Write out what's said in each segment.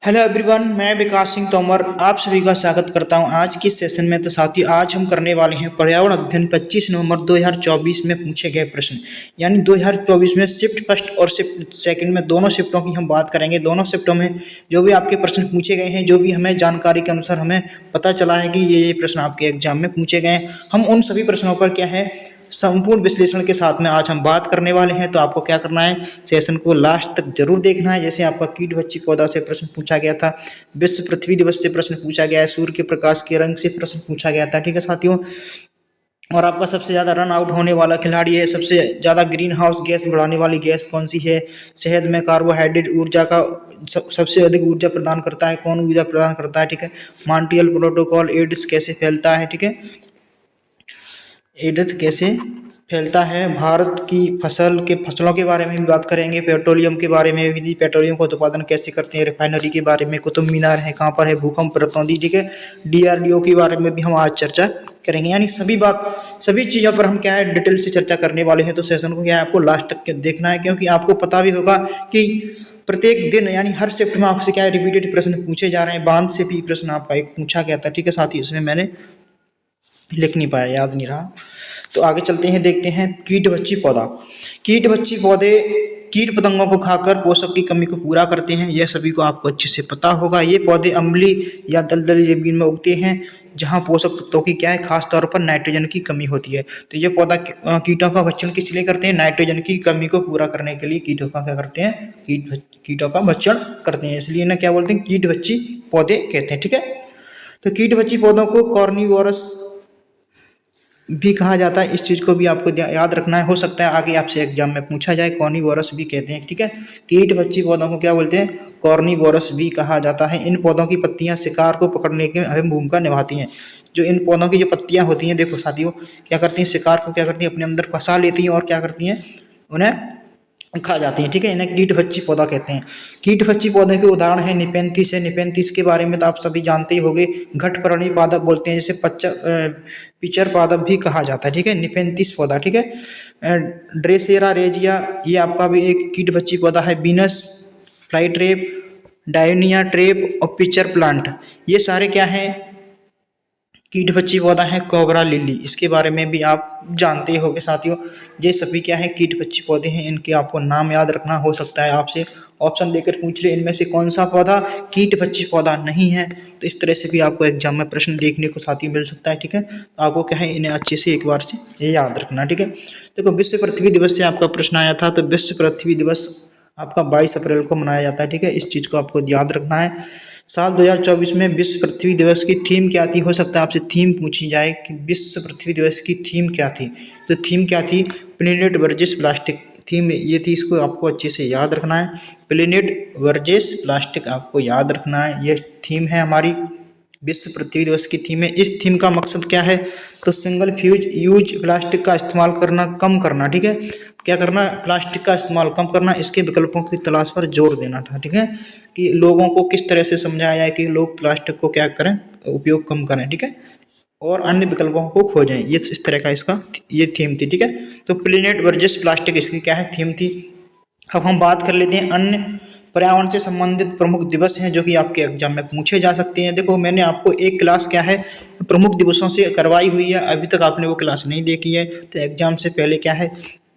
Hello everyone, मैं विकास सिंह तोमर आप सभी का स्वागत करता हूं आज की सेशन में। तो साथियों, आज हम करने वाले हैं पर्यावरण अध्ययन 25 नवंबर 2024 में पूछे गए प्रश्न। यानी 2024 में शिफ्ट फर्स्ट और शिफ्ट सेकंड में दोनों शिफ्टों की हम बात करेंगे। दोनों शिफ्टों में जो भी आपके प्रश्न पूछे गए हैं, जो भी हमें जानकारी के अनुसार हमें पता चला है कि ये प्रश्न आपके एग्जाम में पूछे गए हैं, हम उन सभी प्रश्नों पर क्या है संपूर्ण विश्लेषण के साथ में आज हम बात करने वाले हैं। तो आपको क्या करना है, सेशन को लास्ट तक जरूर देखना है। जैसे आपका कीट बच्ची पौधा से प्रश्न पूछा गया था, विश्व पृथ्वी दिवस से प्रश्न पूछा गया है, सूर्य के प्रकाश के रंग से प्रश्न पूछा गया था। ठीक है साथियों, और आपका सबसे ज़्यादा रन आउट होने वाला खिलाड़ी है, सबसे ज़्यादा ग्रीन हाउस गैस बढ़ाने वाली गैस कौन सी है, शहद में कार्बोहाइड्रेट ऊर्जा का सबसे अधिक ऊर्जा प्रदान करता है, कौन ऊर्जा प्रदान करता है। ठीक है, मॉन्ट्रियल प्रोटोकॉल, एड्स कैसे फैलता है। ठीक है, एड्स कैसे फैलता है, भारत की फसलों के बारे में भी बात करेंगे, पेट्रोलियम के बारे में भी, पेट्रोलियम का उत्पादन कैसे करते हैं, रिफाइनरी के बारे में, कुतुब मीनार है कहाँ पर है, भूकंप रतौंदी। ठीक है, DRDO के बारे में भी हम आज चर्चा करेंगे। यानी सभी चीज़ों पर हम क्या है डिटेल से चर्चा करने वाले हैं। तो सेशन को क्या है आपको लास्ट तक देखना है, क्योंकि आपको पता भी होगा कि प्रत्येक दिन यानी हर शिफ्ट में आपसे क्या है रिपीटेड प्रश्न पूछे जा रहे हैं। बांध से भी प्रश्न आपका एक पूछा गया था। ठीक है साथ ही इसमें मैंने लिख नहीं पाया, याद नहीं रहा। तो आगे चलते हैं, देखते हैं कीट बच्ची पौधा। कीट बच्ची पौधे कीट पतंगों को खाकर पोषक की कमी को पूरा करते हैं, यह सभी को आपको अच्छे से पता होगा। ये पौधे अम्लीय या दलदली जमीन में उगते हैं जहां पोषक तत्वों की क्या है खास तौर पर नाइट्रोजन की कमी होती है। तो ये पौधा कीटों का भक्षण किस लिए करते हैं, नाइट्रोजन की कमी को पूरा करने के लिए कीटों का क्या करते हैं, कीटों का भक्षण करते हैं, इसलिए इन्हें क्या बोलते हैं, कीट बच्ची पौधे कहते हैं। ठीक है, तो कीट बच्ची पौधों को कॉर्निवोरस भी कहा जाता है, इस चीज़ को भी आपको याद रखना है। हो सकता है आगे आपसे एग्जाम में पूछा जाए, कॉर्निवोरस भी कहते हैं। ठीक है, कीट बच्ची पौधों को क्या बोलते हैं, कॉर्निवोरस भी कहा जाता है। इन पौधों की पत्तियां शिकार को पकड़ने की अहम भूमिका निभाती हैं। जो इन पौधों की जो पत्तियां होती हैं, देखो साथियों, क्या करती हैं, शिकार को क्या करती हैं अपने अंदर फंसा लेती हैं और क्या करती हैं, उन्हें खा जाती हैं। ठीक है, इन्हें कीट बच्ची पौधा कहते हैं। कीट बच्ची पौधे के उदाहरण है निपेंथिस है। निपेंथिस के बारे में तो आप सभी जानते ही होंगे, घटपर्णी पादप बोलते हैं, जैसे पिचर पादप भी कहा जाता है। ठीक है, निपेंथिस पौधा। ठीक है, ड्रेसेरा रेजिया ये आपका भी एक कीट बच्ची पौधा है। Beans fly trap, Dionaea trap और पिचर प्लांट, ये सारे क्या हैं, कीट बच्ची पौधा है। कोबरा लिली, इसके बारे में भी आप जानते ही होंगे साथियों। ये सभी क्या है, कीट बच्ची पौधे हैं। इनके आपको नाम याद रखना, हो सकता है आपसे ऑप्शन देकर पूछ ले इनमें से कौन सा पौधा कीट बच्ची पौधा नहीं है। तो इस तरह से भी आपको एग्जाम में प्रश्न देखने को साथियों मिल सकता है। ठीक है, तो आपको क्या है इन्हें अच्छे से एक बार से ये याद रखना। ठीक है, देखो विश्व पृथ्वी दिवस से आपका प्रश्न आया था, तो विश्व पृथ्वी दिवस आपका 22 अप्रैल को मनाया जाता है। ठीक है, इस चीज़ को आपको याद रखना है। साल 2024 में विश्व पृथ्वी दिवस की थीम क्या थी, हो सकता है आपसे थीम पूछी जाए कि विश्व पृथ्वी दिवस की थीम क्या थी। तो थीम क्या थी, प्लेनेट वर्सेस प्लास्टिक थीम ये थी, इसको आपको अच्छे से याद रखना है। प्लेनेट वर्सेस प्लास्टिक आपको याद रखना है, ये थीम है हमारी विश्व पृथ्वी दिवस की थीम है। इस थीम का मकसद क्या है, तो सिंगल यूज प्लास्टिक का इस्तेमाल करना कम करना। ठीक है, क्या करना, प्लास्टिक का इस्तेमाल कम करना, इसके विकल्पों की तलाश पर जोर देना था। ठीक है, कि लोगों को किस तरह से समझाया जाए कि लोग प्लास्टिक को क्या करें, उपयोग कम करें। ठीक है, और अन्य विकल्पों को खोजें, ये इस तरह का इसका ये थीम थी। ठीक है, तो प्लेनेट वर्सेस प्लास्टिक इसकी क्या है, थीम थी। अब हम बात कर लेते हैं अन्य पर्यावरण से संबंधित प्रमुख दिवस हैं जो कि आपके एग्जाम में पूछे जा सकते हैं। देखो मैंने आपको एक क्लास क्या है प्रमुख दिवसों से करवाई हुई है, अभी तक आपने वो क्लास नहीं देखी है तो एग्जाम से पहले क्या है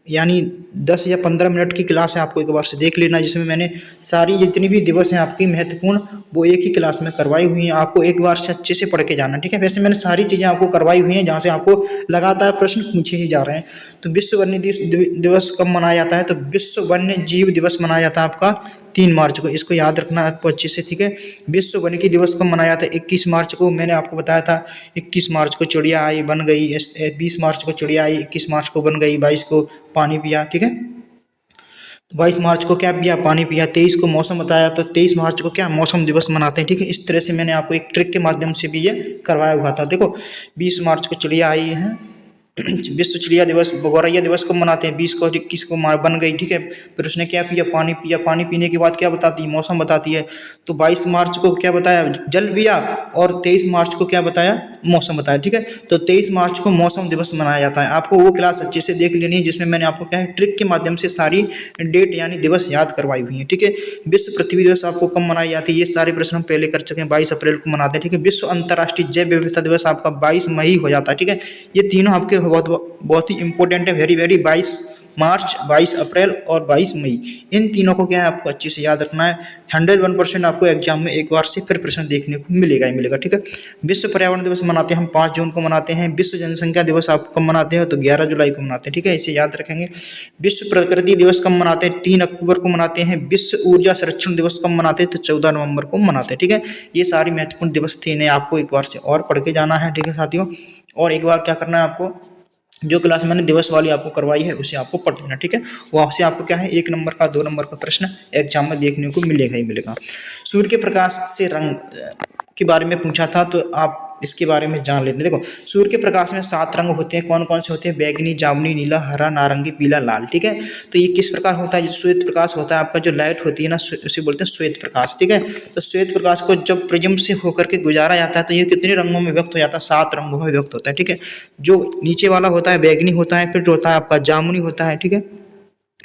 यानी 10 या 15 मिनट की क्लास है, आपको एक बार से देख लेना, जिसमें मैंने सारी जितनी भी दिवस हैं आपकी महत्वपूर्ण वो एक ही क्लास में करवाई हुई हैं। आपको एक बार से अच्छे से पढ़ के जाना। ठीक है, वैसे मैंने सारी चीज़ें आपको करवाई हुई हैं जहाँ से आपको लगातार प्रश्न पूछे ही जा रहे हैं। तो विश्व वन्य दिवस कब मनाया जाता है, तो विश्व वन्य जीव दिवस मनाया जाता है आपका 3 मार्च को, इसको याद रखना आपको अच्छे से। ठीक है, विश्व वन्य दिवस कब मनाया था, 21 मार्च को, मैंने आपको बताया था 21 मार्च को चिड़िया आई बन गई, 20 मार्च को चिड़िया आई, 21 मार्च को बन गई, 22 को पानी पिया। ठीक है, 22 मार्च को क्या पिया, पानी पिया। 23 को मौसम बताया, तो 23 मार्च को क्या मौसम दिवस मनाते हैं। ठीक है, इस तरह से मैंने आपको एक ट्रिक के माध्यम से भी ये करवाया हुआ था। देखो 20 मार्च को चिड़िया आई है, विश्व चिड़िया दिवस, गौरैया दिवस कब मनाते हैं? 20 को, 21 को बन गई, ठीक है। फिर उसने क्या पिया? पानी पिया। पानी पीने के बाद क्या बताती है? मौसम बताती है। तो 22 मार्च को क्या बताया? जल पिया। और 23 मार्च को क्या बताया? मौसम बताया, ठीक है। तो 23 मार्च को मौसम दिवस मनाया जाता है। आपको वो क्लास अच्छे से देख लेनी है जिसमें मैंने आपको क्या है, ट्रिक के माध्यम से सारी डेट यानी दिवस याद करवाई हुई है, ठीक है। विश्व पृथ्वी दिवस आपको कब मनाई जाती है? ये सारे प्रश्न हम पहले कर चुके हैं, 22 अप्रैल को मनाते हैं, ठीक है। विश्व अंतर्राष्ट्रीय जैव विविधता दिवस आपका 22 मई हो जाता है, ठीक है। ये तीनों आपके बहुत ही इंपॉर्टेंट है, वेरी वेरी। 22 मार्च, 22 अप्रैल और 22 मई, इन तीनों को क्या है आपको अच्छे से याद रखना है। 101% आपको एग्जाम में एक बार से फिर प्रश्न देखने को मिलेगा ही मिलेगा, ठीक है। विश्व पर्यावरण दिवस मनाते हैं हम 5 जून को मनाते हैं। विश्व जनसंख्या दिवस आप कब मनाते हैं? तो 11 जुलाई को मनाते हैं, ठीक है, इसे याद रखेंगे। विश्व प्रकृति दिवस कब मनाते हैं? 3 अक्टूबर को मनाते हैं। विश्व ऊर्जा संरक्षण दिवस कब मनाते हैं? तो 14 नवंबर को मनाते हैं, ठीक है। ये सारी महत्वपूर्ण दिवस थे, इन्हें आपको एक बार से और पढ़ के जाना है, ठीक है साथियों। और एक बार क्या करना है आपको, जो क्लास मैंने दिवस वाली आपको करवाई है उसे आपको पढ़ लेना, ठीक है। वहाँ से आपको क्या है, 1 नंबर का 2 नंबर का प्रश्न एग्जाम में देखने को मिलेगा ही मिलेगा। सूर्य के प्रकाश से रंग के बारे में पूछा था, तो आप इसके बारे में जान लेते हैं। देखो, सूर्य के प्रकाश में 7 रंग होते हैं। कौन कौन से होते हैं? बैगनी, जामुनी, नीला, हरा, नारंगी, पीला, लाल, ठीक है। तो ये किस प्रकार होता है? जो श्वेत प्रकाश होता है आपका, जो लाइट होती है ना, उसे बोलते हैं श्वेत प्रकाश, ठीक है। तो श्वेत प्रकाश को जब प्रिज्म से होकर के गुजारा जाता है तो ये कितने रंगों में व्यक्त हो जाता है? 7 रंगों में व्यक्त होता है, ठीक है। जो नीचे वाला होता है बैगनी होता है, फिर होता है आपका जामुनी होता है, ठीक है,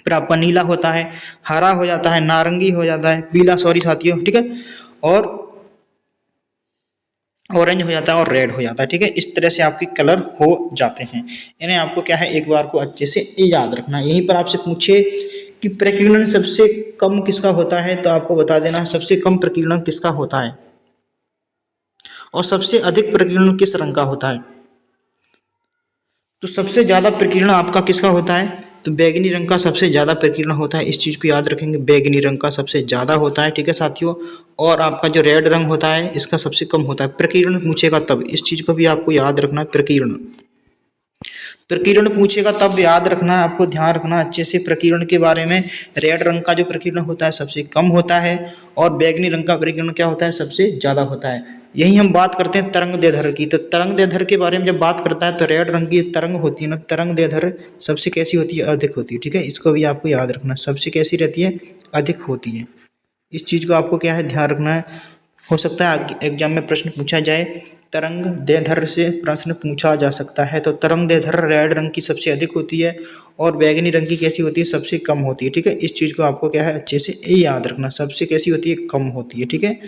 फिर आपका नीला होता है, हरा हो जाता है, नारंगी हो जाता है, पीला, सॉरी साथियों, ठीक है, और ऑरेंज हो जाता है और रेड हो जाता है, ठीक है। इस तरह से आपके कलर हो जाते हैं। इन्हें आपको क्या है, एक बार को अच्छे से याद रखना है। यहीं पर आपसे पूछे कि प्रकीर्णन सबसे कम किसका होता है, तो आपको बता देना है सबसे कम प्रकीर्णन किसका होता है और सबसे अधिक प्रकीर्णन किस रंग का होता है। तो सबसे ज़्यादा प्रकीर्णन आपका किसका होता है? तो बैगनी रंग का सबसे ज़्यादा प्रकीर्णन होता है। इस चीज़ को याद रखेंगे, बैगनी रंग का सबसे ज़्यादा होता है, ठीक है साथियों। और आपका जो रेड रंग होता है इसका सबसे कम होता है। प्रकीर्णन पूछेगा तब, इस चीज़ को भी आपको याद रखना है। प्रकीर्णन प्रकीर्णन पूछेगा तब याद रखना है, आपको ध्यान रखना अच्छे से प्रकीर्णन के बारे में। रेड रंग का जो प्रकीर्णन होता है सबसे कम होता है और बैगनी रंग का प्रकीर्णन क्या होता है? सबसे ज़्यादा होता है। यही हम बात करते हैं तरंग दैर्ध्य की। तो तरंग दैर्ध्य के बारे में जब बात करता है तो रेड रंग की तरंग होती है ना, तरंग दैर्ध्य सबसे कैसी होती है? अधिक होती है, ठीक है। इसको भी आपको याद रखना, सबसे कैसी रहती है? अधिक होती है। इस चीज़ को आपको क्या है, ध्यान रखना है। हो सकता है एग्जाम में प्रश्न पूछा जाए, तरंग दैर्ध्य से प्रश्न पूछा जा सकता है। तो तरंग दैर्ध्य रेड रंग की सबसे अधिक होती है और बैगनी रंग की कैसी होती है? सबसे कम होती है, ठीक है। इस चीज़ को आपको क्या है, अच्छे से याद रखना, सबसे कैसी होती है? कम होती है, ठीक है।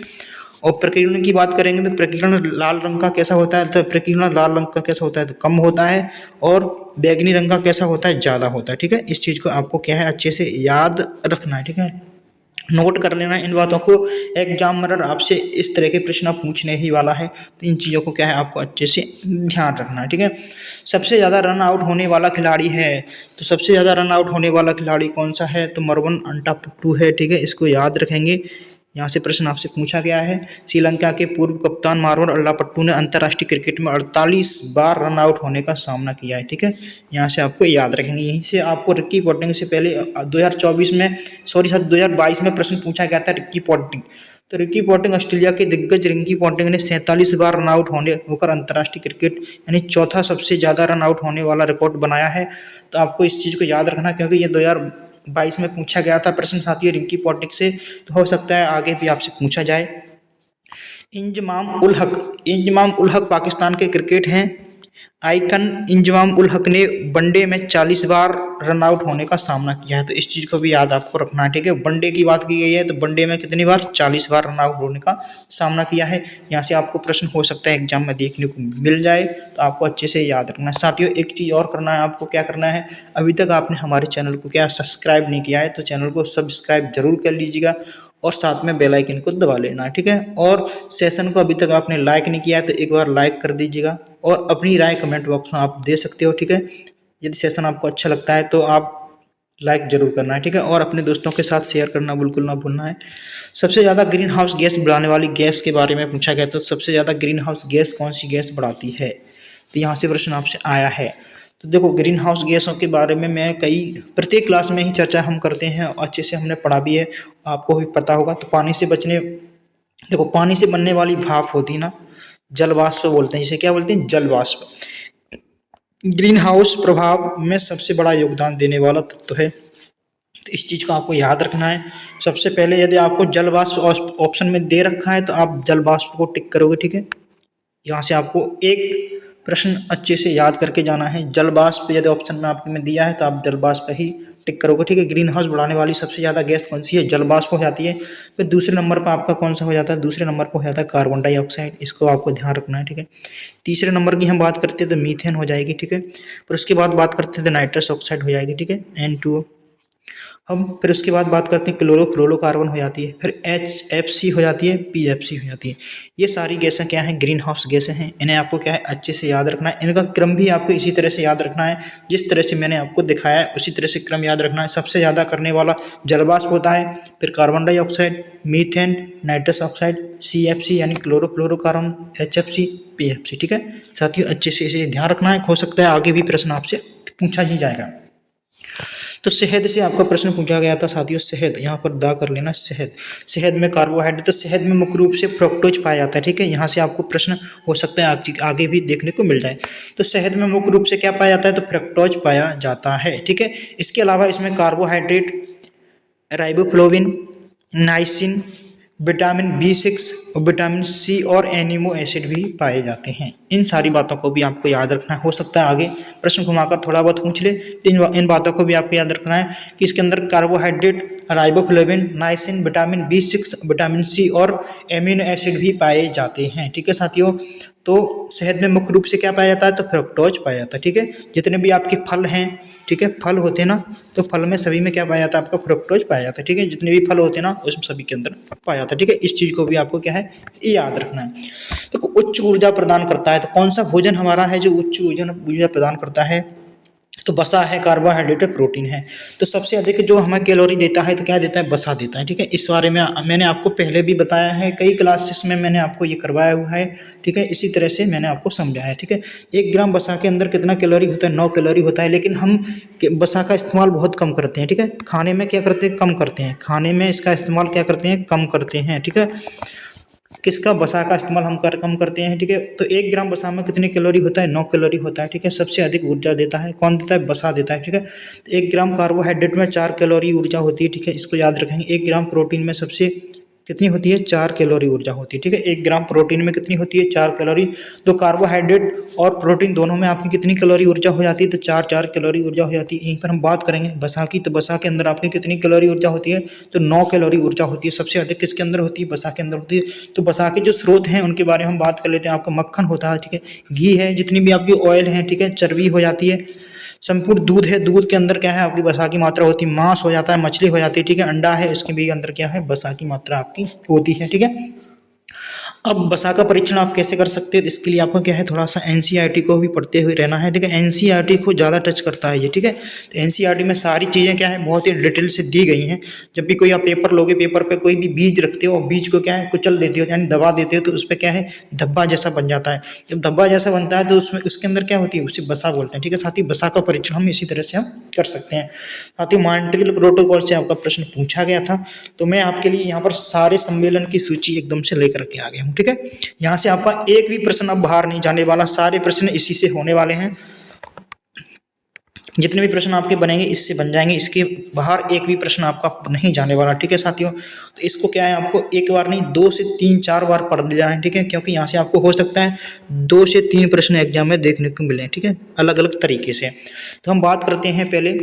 और प्रकीर्णन की बात करेंगे तो प्रकीर्णन लाल रंग का कैसा होता है? तो प्रकीर्णन लाल रंग का कैसा होता है? तो कम होता है। और बैगनी रंग का कैसा होता है? ज़्यादा होता है, ठीक है। इस चीज़ को आपको क्या है, अच्छे से याद रखना है, ठीक है। नोट कर लेना इन बातों को। एग्जामिनर आपसे इस तरह के प्रश्न पूछने ही वाला है, तो इन चीज़ों को क्या है, आपको अच्छे से ध्यान रखना है, ठीक है। सबसे ज़्यादा रन आउट होने वाला खिलाड़ी है, तो सबसे ज़्यादा रन आउट होने वाला खिलाड़ी कौन सा है? तो मरवन अंटापुट्टू है, ठीक है। इसको याद रखेंगे, यहाँ से प्रश्न आपसे पूछा गया है। श्रीलंका के पूर्व कप्तान मारवन अल्लापट्टू ने अंतर्राष्ट्रीय क्रिकेट में 48 बार रन आउट होने का सामना किया है, ठीक है। यहाँ से आपको याद रखेंगे। यहीं से आपको रिकी पॉन्टिंग से पहले 2024 में, सॉरी सर 2022 में प्रश्न पूछा गया था रिकी पॉन्टिंग। तो रिकी पॉन्टिंग ऑस्ट्रेलिया के दिग्गज रिकी पॉन्टिंग ने 47 बार रन आउट होकर अंतर्राष्ट्रीय क्रिकेट यानी चौथा सबसे ज़्यादा रन आउट होने वाला रिकॉर्ड बनाया है। तो आपको इस चीज़ को याद रखना, क्योंकि ये 2022 में पूछा गया था प्रश्न साथियों रिकी पॉन्टिंग से, तो हो सकता है आगे भी आपसे पूछा जाए। इंजमाम उल हक पाकिस्तान के क्रिकेट हैं आइकन। इंजमाम उल हक ने वनडे में 40 बार रन आउट होने का सामना किया है, तो इस चीज़ को भी याद आपको रखना है, ठीक है। वनडे की बात की गई है तो वनडे में कितनी बार? 40 बार रन आउट होने का सामना किया है। यहाँ से आपको प्रश्न हो सकता है एग्जाम में देखने को मिल जाए, तो आपको अच्छे से याद रखना है। साथियों एक चीज़ और करना है आपको, क्या करना है, अभी तक आपने हमारे चैनल को क्या सब्सक्राइब नहीं किया है तो चैनल को सब्सक्राइब जरूर कर लीजिएगा और साथ में बेल आइकन को दबा लेना है, ठीक है। और सेशन को अभी तक आपने लाइक नहीं किया है तो एक बार लाइक कर दीजिएगा और अपनी राय कमेंट बॉक्स में आप दे सकते हो, ठीक है। यदि सेशन आपको अच्छा लगता है तो आप लाइक जरूर करना है, ठीक है। और अपने दोस्तों के साथ शेयर करना बिल्कुल ना भूलना है। सबसे ज़्यादा ग्रीन हाउस गैस बढ़ाने वाली गैस के बारे में पूछा गया, तो सबसे ज़्यादा ग्रीन हाउस गैस कौन सी गैस बढ़ाती है? तो यहाँ से प्रश्न आपसे आया है। तो देखो, ग्रीन हाउस गैसों के बारे में मैं प्रत्येक क्लास में ही चर्चा हम करते हैं और अच्छे से हमने पढ़ा भी है, आपको भी पता होगा। तो पानी से बचने, देखो पानी से बनने वाली भाप होती है ना, जल वाष्प बोलते हैं, इसे क्या बोलते हैं? जल वाष्प। ग्रीन हाउस प्रभाव में सबसे बड़ा योगदान देने वाला तत्व है। तो इस चीज़ को आपको याद रखना है। सबसे पहले यदि आपको जल वाष्प ऑप्शन में दे रखा है तो आप जल वाष्प को टिक करोगे, ठीक है। यहाँ से आपको एक प्रश्न अच्छे से याद करके जाना है। जल वाष्प यदि ऑप्शन में आपके में दिया है तो आप जल वाष्प ही टिक करोगे, ठीक है। ग्रीन हाउस बढ़ाने वाली सबसे ज़्यादा गैस कौन सी है? जल वाष्प हो जाती है। फिर दूसरे नंबर पर आपका कौन सा हो जाता है? दूसरे नंबर पर हो जाता है कार्बन डाइऑक्साइड। इसको आपको ध्यान रखना है, ठीक है। तीसरे नंबर की हम बात करते हैं तो मीथेन हो जाएगी, ठीक है। फिर उसके बाद बात करते हैं तो नाइट्रस ऑक्साइड हो जाएगी, ठीक है, N2O। हम फिर उसके बाद बात करते हैं क्लोरोफ्लोरोकार्बन हो जाती है, फिर HFC हो जाती है, PFC हो जाती है। ये सारी गैसें क्या हैं? ग्रीन हाउस गैसें हैं। इन्हें आपको क्या है? अच्छे से याद रखना है। इनका क्रम भी आपको इसी तरह से याद रखना है जिस तरह से मैंने आपको दिखाया है, उसी तरह से क्रम याद रखना है। सबसे ज़्यादा करने वाला जलवाष्प होता है, फिर carbon dioxide, methane, nitrous oxide, CFC यानी क्लोरोफ्लोरोकार्बन, HFC, PFC, ठीक है साथियों। अच्छे से इसे ध्यान रखना है। हो सकता है आगे भी प्रश्न आपसे पूछा ही जाएगा। तो शहद से आपका प्रश्न पूछा गया था साथियों। शहद यहाँ पर दा कर लेना। शहद, शहद में कार्बोहाइड्रेट, तो शहद में मुख्य रूप से फ्रुक्टोज पाया जाता है, ठीक है। यहाँ से आपको प्रश्न हो सकता है आगे भी देखने को मिल जाए। तो शहद में मुख्य रूप से क्या पाया जाता है? तो फ्रुक्टोज पाया जाता है, ठीक है। इसके अलावा इसमें carbohydrate, riboflavin, niacin, vitamin B6 और विटामिन C और एनिमो एसिड भी पाए जाते हैं। इन सारी बातों को भी आपको याद रखना है। हो सकता है आगे प्रश्न घुमाकर थोड़ा बहुत पूछ ले, तो इन बातों को भी आपको याद रखना है कि इसके अंदर carbohydrate, riboflavin, niacin, vitamin B6, vitamin C और एमिनो एसिड भी पाए जाते हैं, ठीक है साथियों। तो शहद में मुख्य रूप से क्या पाया जाता है? तो फ्रुक्टोज पाया जाता है, ठीक है। जितने भी आपके फल हैं, ठीक है, फल होते हैं ना, तो फल में सभी में क्या पाया जाता है? आपका फ्रुक्टोज पाया जाता है, ठीक है। जितने भी फल होते हैं ना उसमें सभी के अंदर पाया जाता है, ठीक है। इस चीज़ को भी आपको क्या है? याद रखना है। तो उच्च ऊर्जा प्रदान करता है, तो कौन सा भोजन हमारा है जो उच्च ऊर्जा प्रदान करता है? तो बसा है, कार्बोहाइड्रेट है, प्रोटीन है। तो सबसे अधिक जो हमें कैलोरी देता है तो क्या देता है? बसा देता है, ठीक है। इस बारे में मैंने आपको पहले भी बताया है, कई क्लासेस में मैंने आपको ये करवाया हुआ है, ठीक है। इसी तरह से मैंने आपको समझाया है, ठीक है। 1 ग्राम बसा के अंदर कितना कैलोरी होता है? 9 कैलोरी होता है। लेकिन हम बसा का इस्तेमाल बहुत कम करते हैं, ठीक है। खाने में क्या करते हैं? कम करते हैं। खाने में इसका इस्तेमाल क्या करते हैं? कम करते हैं, ठीक है। किसका? बसा का इस्तेमाल हम कम करते हैं, ठीक है। तो 1 ग्राम बसा में कितनी कैलोरी होता है? 9 कैलोरी होता है, ठीक है। सबसे अधिक ऊर्जा देता है कौन देता है? बसा देता है, ठीक है। तो 1 ग्राम कार्बोहाइड्रेट में 4 कैलोरी ऊर्जा होती है, ठीक है। इसको याद रखेंगे। 1 ग्राम प्रोटीन में सबसे कितनी होती है? 4 कैलोरी ऊर्जा होती है, ठीक है। 1 ग्राम प्रोटीन में कितनी होती है? 4 कैलोरी। तो कार्बोहाइड्रेट और प्रोटीन दोनों में आपकी कितनी कैलोरी ऊर्जा हो जाती है? तो 4 कैलोरी ऊर्जा हो जाती है। यहीं पर हम बात करेंगे बसा की, तो बसा के अंदर आपकी कितनी कैलोरी ऊर्जा होती है? तो 9 कैलोरी ऊर्जा होती है। सबसे अधिक किसके अंदर होती है? बसा के अंदर होती है। तो बसा के जो स्रोत हैं उनके बारे में हम बात कर लेते हैं। आपका मक्खन होता है, ठीक है, घी है, जितनी भी आपकी ऑयल है, ठीक है, चर्बी हो जाती है, संपूर्ण दूध है, दूध के अंदर क्या है? आपकी बसा की मात्रा होती है। मांस हो जाता है, मछली हो जाती है, ठीक है। अंडा है, इसके भी अंदर क्या है? बसा की मात्रा आपकी होती है, ठीक है। अब बसा का परीक्षण आप कैसे कर सकते हैं? इसके लिए आपको क्या है? थोड़ा सा NCERT को भी पढ़ते हुए रहना है, ठीक है। NCERT को ज़्यादा टच करता है ये, ठीक है। तो NCERT में सारी चीज़ें क्या है? बहुत ही डिटेल से दी गई हैं। जब भी कोई आप पेपर लोगे, पेपर पे कोई भी बीज रखते हो और बीज को क्या है? कुचल देते हो, यानी दबा देते हो, तो उस पर क्या है? धब्बा जैसा बन जाता है। जब धब्बा जैसा बनता है तो उसमें उसके अंदर क्या होती है? उसे बसा बोलते हैं, ठीक है। साथ ही बसा का परीक्षण हम इसी तरह से हम कर सकते हैं। साथ ही मॉन्ट्रियल प्रोटोकॉल से आपका प्रश्न पूछा गया था, तो मैं आपके लिए यहाँ पर सारे सम्मेलन की सूची एकदम से लेकर के आ गया हूँ, ठीक है। यहाँ से आपका एक भी प्रश्न अब बाहर नहीं जाने वाला, सारे प्रश्न इसी से होने वाले हैं। जितने भी प्रश्न आपके बनेंगे इससे बन जाएंगे, इसके बाहर एक भी प्रश्न आपका नहीं जाने वाला, ठीक है साथियों। तो इसको क्या है? आपको एक बार नहीं 2 से 3-4 बार पढ़ लेना है, ठीक है। क्योंकि यहाँ से आपको हो सकता है 2 से 3 प्रश्न एग्जाम में देखने को मिले, ठीक है, अलग अलग तरीके से। तो हम बात करते हैं पहले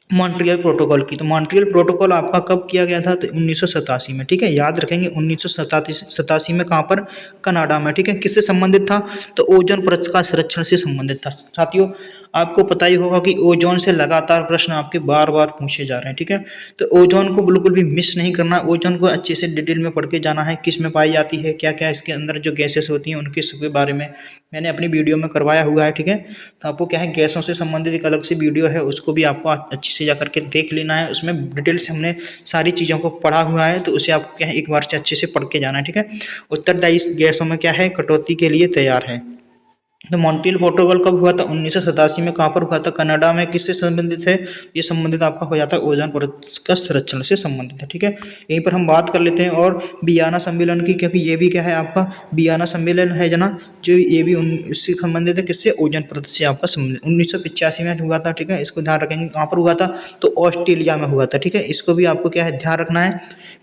मॉन्ट्रियल प्रोटोकॉल की। तो मॉन्ट्रियल प्रोटोकॉल आपका कब किया गया था? तो 1987 में, ठीक है। याद रखेंगे 1987 में। कहाँ पर? कनाडा में, ठीक है। किससे संबंधित था? तो ओजोन परत का संरक्षण से संबंधित था। साथियों आपको पता ही होगा कि ओजोन से लगातार प्रश्न आपके बार बार पूछे जा रहे हैं, ठीक है। तो ओजोन को बिल्कुल भी मिस नहीं करना, ओजोन को अच्छे से डिटेल में पढ़ के जाना है। किस में पाई जाती है, क्या क्या इसके अंदर जो गैसेस होती हैं उनके सबके बारे में मैंने अपनी वीडियो में करवाया हुआ है, ठीक है। तो आपको क्या है? गैसों से संबंधित एक अलग से वीडियो है, उसको भी आपको अच्छे से जा करके देख लेना है। उसमें डिटेल से हमने सारी चीज़ों को पढ़ा हुआ है, तो उसे आपको क्या है? एक बार से अच्छे से पढ़ के जाना है, ठीक है। उत्तरदायी गैसों में क्या है? कटौती के लिए तैयार है। तो मॉन्ट्रियल प्रोटोकॉल कब हुआ था? 1987 में। कहाँ पर हुआ था? कनाडा में। किससे संबंधित है? ये संबंधित आपका हो जाता है ओजोन परत का संरक्षण से संबंधित है, ठीक है। यहीं पर हम बात कर लेते हैं और वियना सम्मेलन की, क्योंकि ये भी क्या है आपका वियना सम्मेलन है जना, जो ये भी इससे संबंधित है। किससे? ओजोन परत से आपका संबंधित 1985 में हुआ था, ठीक है। इसको ध्यान रखेंगे। कहाँ पर हुआ था? तो ऑस्ट्रेलिया में हुआ था, ठीक है। इसको भी आपको क्या है ध्यान रखना है।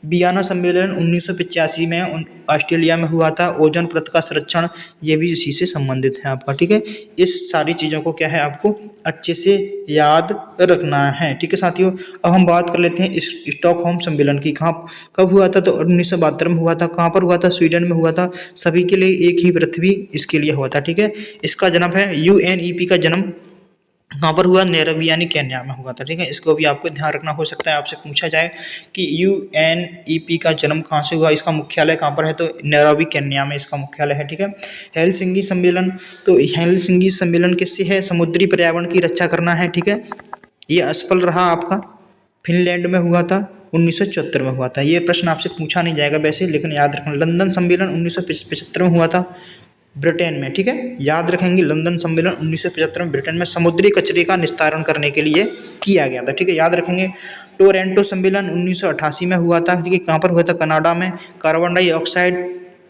वियना सम्मेलन 1985 में ऑस्ट्रेलिया में हुआ था। ओजोन परत का संरक्षण ये भी इसी से संबंधित है आपका, ठीक है। इस सारी चीज़ों को क्या है आपको अच्छे से याद रखना है, ठीक है साथियों। अब हम बात कर लेते हैं स्टॉकहोम सम्मेलन की। कहाँ कब हुआ था? तो 1972 में हुआ था। कहाँ पर हुआ था? स्वीडन में हुआ था। सभी के लिए एक ही पृथ्वी इसके लिए हुआ था, ठीक है। इसका जन्म है UNEP का जन्म कहाँ पर हुआ? नैरोबी यानी केन्या में हुआ था, ठीक है। इसको भी आपको ध्यान रखना। हो सकता है आपसे पूछा जाए कि UNEP का जन्म कहाँ से हुआ, इसका मुख्यालय कहाँ पर है? तो नैरोबी केन्या में इसका मुख्यालय है, ठीक है। हेलसिंकी सम्मेलन, तो हेलसिंकी सम्मेलन किससे है? समुद्री पर्यावरण की रक्षा करना है, ठीक है। ये असफल रहा आपका। फिनलैंड में हुआ था। 1974 में हुआ था। ये प्रश्न आपसे पूछा नहीं जाएगा वैसे, लेकिन याद रखना। लंदन सम्मेलन 1975 में हुआ था, ब्रिटेन में, ठीक है। याद रखेंगे लंदन सम्मेलन 1975 में ब्रिटेन में समुद्री कचरे का निस्तारण करने के लिए किया गया था, ठीक है। याद रखेंगे। टोरंटो सम्मेलन 1988 में हुआ था, ठीक है। कहाँ पर हुआ था? कनाडा में। कार्बन डाइऑक्साइड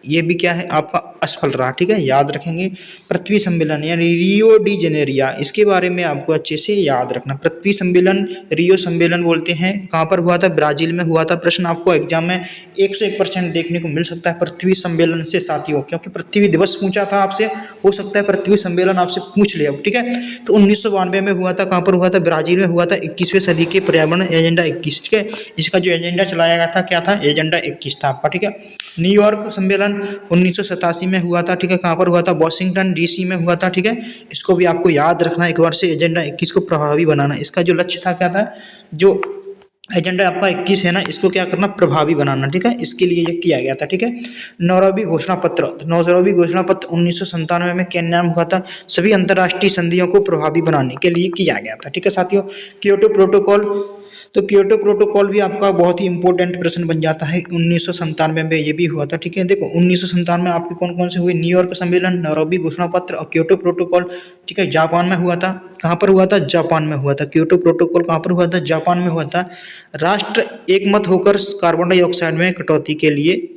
ये भी क्या है आपका असफल रहा, ठीक है। याद रखेंगे। पृथ्वी सम्मेलन यानी रियो डी जेनेरिया, इसके बारे में आपको अच्छे से याद रखना। पृथ्वी सम्मेलन रियो सम्मेलन बोलते हैं। कहाँ पर हुआ था? ब्राजील में हुआ था। प्रश्न आपको एग्जाम में 101% देखने को मिल सकता है पृथ्वी सम्मेलन से साथियों, क्योंकि पृथ्वी दिवस पूछा था आपसे, हो सकता है पृथ्वी सम्मेलन आपसे पूछ ले अब, ठीक है। तो 1992 में हुआ था। कहाँ पर हुआ था? ब्राजील में हुआ था। 21वीं सदी के पर्यावरण एजेंडा 21, ठीक है। इसका जो एजेंडा चलाया गया था क्या था? एजेंडा 21 था आपका, ठीक है। न्यूयॉर्क सम्मेलन 1987 में हुआ था, ठीक है। कहाँ पर हुआ था? वॉशिंगटन DC में हुआ था, ठीक है। इसको भी आपको याद रखना एक बार से। एजेंडा 21 को प्रभावी बनाना, इसका जो लक्ष्य था क्या था? जो एजेंडा आपका 21 है ना, इसको क्या करना? प्रभावी बनाना, ठीक है। इसके लिए ये किया गया था, ठीक है। नैरोबी घोषणा पत्र, नैरोबी घोषणा पत्र 1997 में केन्या में हुआ था। सभी अंतर्राष्ट्रीय संधियों को प्रभावी बनाने के लिए किया गया था, ठीक है साथियों। क्योटो प्रोटोकॉल, तो क्योटो प्रोटोकॉल भी आपका बहुत ही इंपॉर्टेंट प्रश्न बन जाता है। 1997 में ये भी हुआ था, ठीक है। देखो 1997 में आपके कौन कौन से हुए? न्यूयॉर्क सम्मेलन, नैरोबी घोषणा पत्र और क्योटो प्रोटोकॉल, ठीक है। जापान में हुआ था। कहाँ पर हुआ था? जापान में हुआ था। क्योटो प्रोटोकॉल कहाँ पर हुआ था? जापान में हुआ था। राष्ट्र एकमत होकर कार्बन डाइऑक्साइड में कटौती के लिए